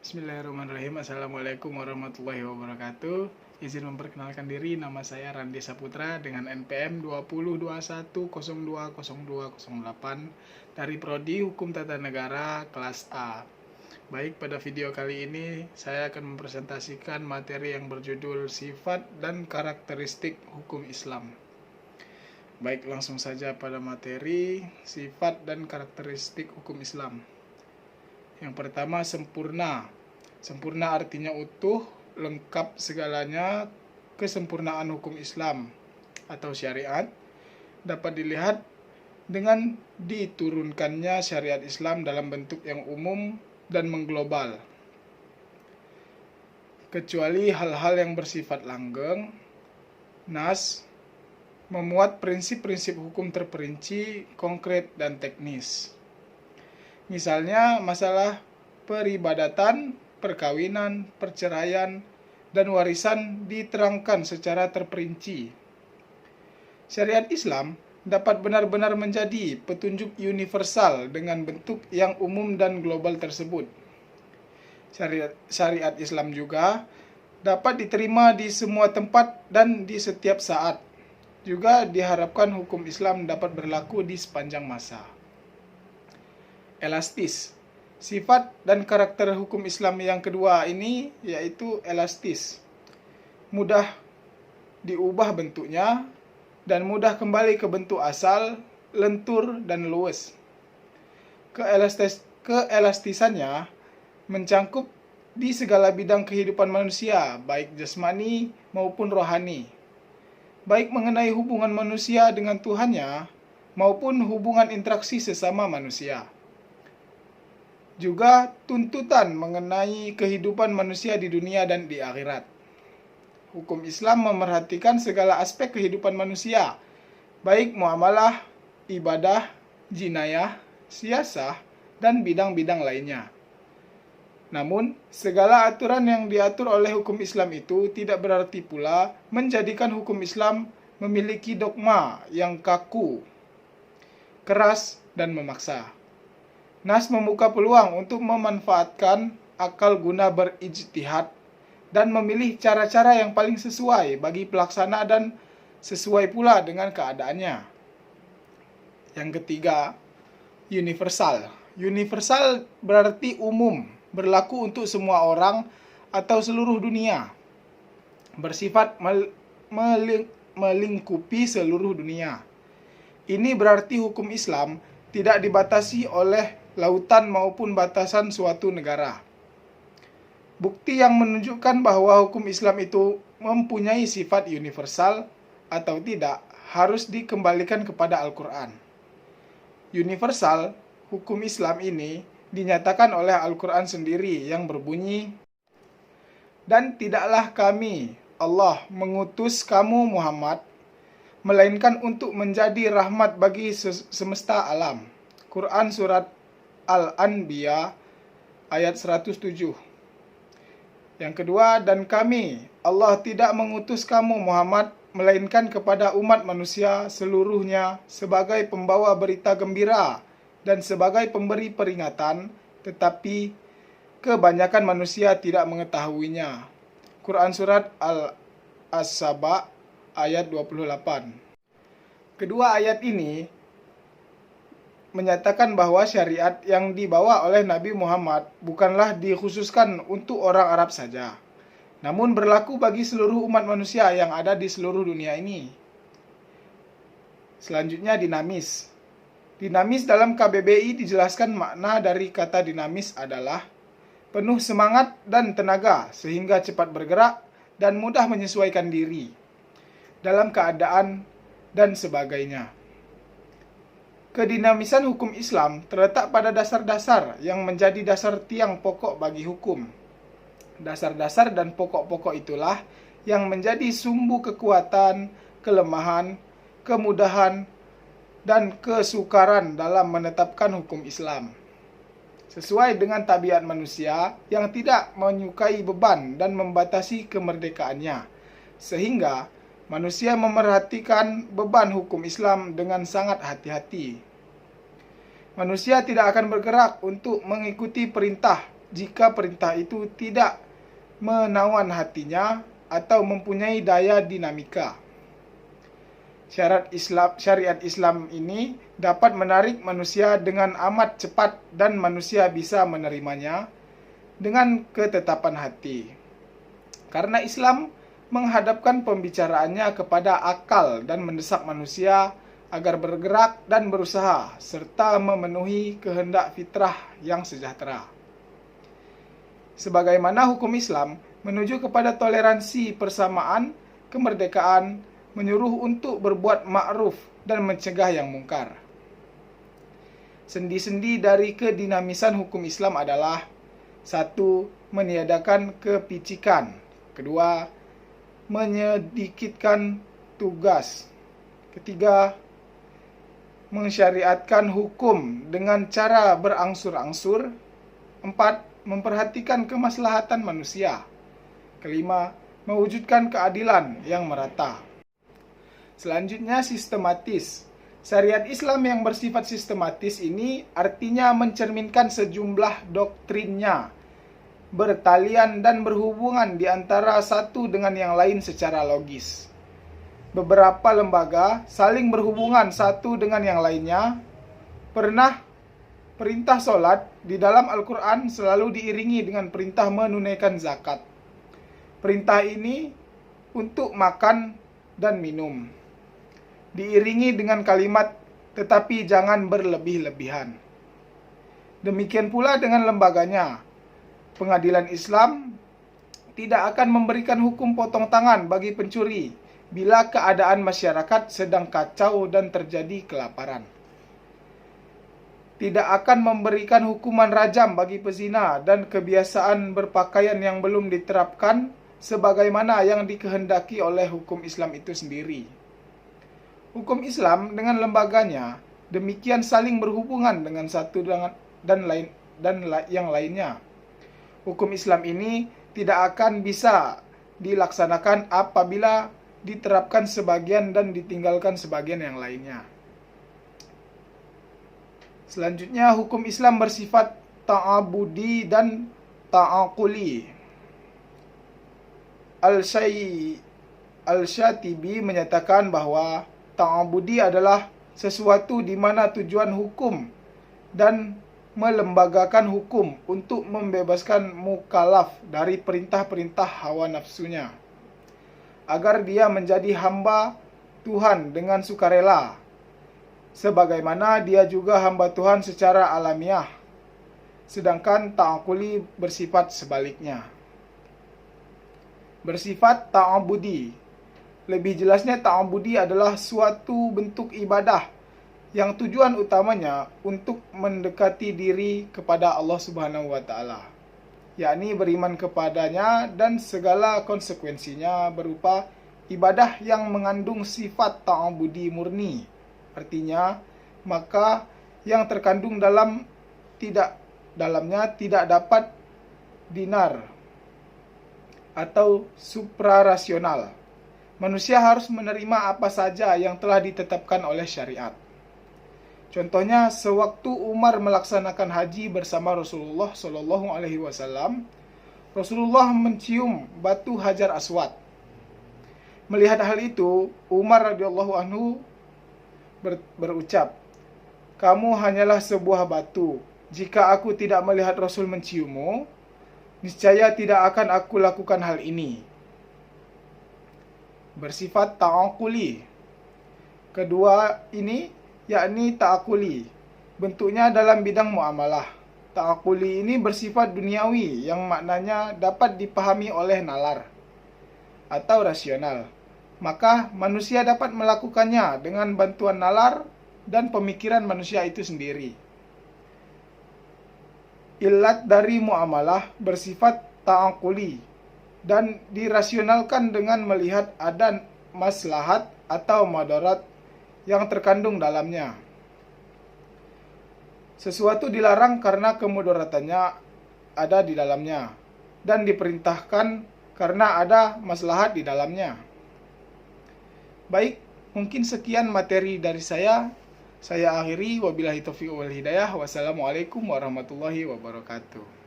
Bismillahirrahmanirrahim. Assalamualaikum warahmatullahi wabarakatuh. Izin memperkenalkan diri, nama saya Randi Saputra dengan NPM 2021020208 dari Prodi Hukum Tata Negara kelas A. Baik, pada video kali ini saya akan mempresentasikan materi yang berjudul Sifat dan Karakteristik Hukum Islam. Baik, langsung saja pada materi Sifat dan Karakteristik Hukum Islam. Yang pertama, sempurna. Sempurna artinya utuh, lengkap segalanya. Kesempurnaan hukum Islam atau syariat dapat dilihat dengan diturunkannya syariat Islam dalam bentuk yang umum dan mengglobal, kecuali hal-hal yang bersifat langgeng. Nas memuat prinsip-prinsip hukum terperinci, konkret, dan teknis. Misalnya masalah peribadatan, perkawinan, perceraian, dan warisan diterangkan secara terperinci. Syariat Islam dapat benar-benar menjadi petunjuk universal dengan bentuk yang umum dan global tersebut. Syariat Islam juga dapat diterima di semua tempat dan di setiap saat. Juga diharapkan hukum Islam dapat berlaku di sepanjang masa. Elastis. Sifat dan karakter hukum Islam yang kedua ini yaitu elastis. Mudah diubah bentuknya dan mudah kembali ke bentuk asal, lentur dan luwes. Keelastisannya mencangkup di segala bidang kehidupan manusia, baik jasmani maupun rohani. Baik mengenai hubungan manusia dengan Tuhannya maupun hubungan interaksi sesama manusia. Juga tuntutan mengenai kehidupan manusia di dunia dan di akhirat. Hukum Islam memerhatikan segala aspek kehidupan manusia, baik muamalah, ibadah, jinayah, siasah, dan bidang-bidang lainnya. Namun, segala aturan yang diatur oleh hukum Islam itu tidak berarti pula menjadikan hukum Islam memiliki dogma yang kaku, keras, dan memaksa. Nas membuka peluang untuk memanfaatkan akal guna berijtihad dan memilih cara-cara yang paling sesuai bagi pelaksana dan sesuai pula dengan keadaannya. Yang ketiga, universal. Universal berarti umum, berlaku untuk semua orang atau seluruh dunia. Bersifat melingkupi seluruh dunia. Ini berarti hukum Islam tidak dibatasi oleh lautan maupun batasan suatu negara. Bukti yang menunjukkan bahwa hukum Islam itu mempunyai sifat universal atau tidak harus dikembalikan kepada Al-Quran. Universal hukum Islam ini dinyatakan oleh Al-Quran sendiri yang berbunyi, "Dan tidaklah kami, Allah, mengutus kamu Muhammad, melainkan untuk menjadi rahmat bagi semesta alam." Quran Surat Al-Anbiya ayat 107. Yang kedua, "Dan kami, Allah, tidak mengutus kamu Muhammad, melainkan kepada umat manusia seluruhnya sebagai pembawa berita gembira dan sebagai pemberi peringatan, tetapi kebanyakan manusia tidak mengetahuinya." Quran Surat Al-As-Saba ayat 28. Kedua ayat ini menyatakan bahwa syariat yang dibawa oleh Nabi Muhammad bukanlah dikhususkan untuk orang Arab saja, namun berlaku bagi seluruh umat manusia yang ada di seluruh dunia ini. Selanjutnya, dinamis. Dinamis dalam KBBI dijelaskan makna dari kata dinamis adalah penuh semangat dan tenaga sehingga cepat bergerak dan mudah menyesuaikan diri dalam keadaan dan sebagainya. Kedinamisan hukum Islam terletak pada dasar-dasar yang menjadi dasar tiang pokok bagi hukum. Dasar-dasar dan pokok-pokok itulah yang menjadi sumbu kekuatan, kelemahan, kemudahan, dan kesukaran dalam menetapkan hukum Islam. Sesuai dengan tabiat manusia yang tidak menyukai beban dan membatasi kemerdekaannya, sehingga manusia memerhatikan beban hukum Islam dengan sangat hati-hati. Manusia tidak akan bergerak untuk mengikuti perintah jika perintah itu tidak menawan hatinya atau mempunyai daya dinamika. Syariat Islam ini dapat menarik manusia dengan amat cepat dan manusia bisa menerimanya dengan ketetapan hati. Karena Islam menghadapkan pembicaraannya kepada akal dan mendesak manusia agar bergerak dan berusaha serta memenuhi kehendak fitrah yang sejahtera. Sebagaimana hukum Islam menuju kepada toleransi, persamaan, kemerdekaan, menyuruh untuk berbuat ma'ruf dan mencegah yang mungkar. Sendi-sendi dari kedinamisan hukum Islam adalah: 1. Meniadakan kepicikan. 2. Menyedikitkan tugas. 3. Mensyariatkan hukum dengan cara berangsur-angsur. 4. Memperhatikan kemaslahatan manusia. 5. Mewujudkan keadilan yang merata. Selanjutnya, sistematis. Syariat Islam yang bersifat sistematis ini artinya mencerminkan sejumlah doktrinnya, bertalian dan berhubungan di antara satu dengan yang lain secara logis. Beberapa lembaga saling berhubungan satu dengan yang lainnya. Perintah solat di dalam Al-Quran selalu diiringi dengan perintah menunaikan zakat. Perintah ini untuk makan dan minum diiringi dengan kalimat tetapi jangan berlebih-lebihan. Demikian pula dengan lembaganya. Pengadilan Islam tidak akan memberikan hukum potong tangan bagi pencuri bila keadaan masyarakat sedang kacau dan terjadi kelaparan. Tidak akan memberikan hukuman rajam bagi pezina dan kebiasaan berpakaian yang belum diterapkan sebagaimana yang dikehendaki oleh hukum Islam itu sendiri. Hukum Islam dengan lembaganya demikian saling berhubungan dengan satu dan yang lainnya. Hukum Islam ini tidak akan bisa dilaksanakan apabila diterapkan sebagian dan ditinggalkan sebagian yang lainnya. Selanjutnya, hukum Islam bersifat ta'abudi dan ta'aquli. Al-Syatibi menyatakan bahwa ta'abudi adalah sesuatu di mana tujuan hukum dan melembagakan hukum untuk membebaskan mukallaf dari perintah-perintah hawa nafsunya, agar dia menjadi hamba Tuhan dengan sukarela, sebagaimana dia juga hamba Tuhan secara alamiah. Sedangkan ta'akuli bersifat sebaliknya, bersifat ta'abudi. Lebih jelasnya, ta'abudi adalah suatu bentuk ibadah yang tujuan utamanya untuk mendekati diri kepada Allah Subhanahu wa Ta'ala, yakni beriman kepadanya dan segala konsekuensinya berupa ibadah yang mengandung sifat ta'abudi murni. Artinya, maka yang terkandung dalamnya tidak dapat dinar atau suprarasional. Manusia harus menerima apa saja yang telah ditetapkan oleh syariat. Contohnya, sewaktu Umar melaksanakan haji bersama Rasulullah SAW, Rasulullah mencium batu Hajar Aswad. Melihat hal itu, Umar radhiyallahu anhu berucap, "Kamu hanyalah sebuah batu. Jika aku tidak melihat Rasul menciummu, niscaya tidak akan aku lakukan hal ini." Bersifat ta'akuli. Kedua ini yakni ta'akuli. Bentuknya dalam bidang muamalah. Ta'akuli ini bersifat duniawi yang maknanya dapat dipahami oleh nalar atau rasional. Maka manusia dapat melakukannya dengan bantuan nalar dan pemikiran manusia itu sendiri. Ilat dari muamalah bersifat ta'akuli dan dirasionalkan dengan melihat ada maslahat atau madarat yang terkandung dalamnya. Sesuatu dilarang karena kemudaratannya ada di dalamnya, dan diperintahkan karena ada maslahat di dalamnya. Baik, mungkin sekian materi dari saya. Saya akhiri, wabillahi taufiq wal hidayah. Wassalamualaikum warahmatullahi wabarakatuh.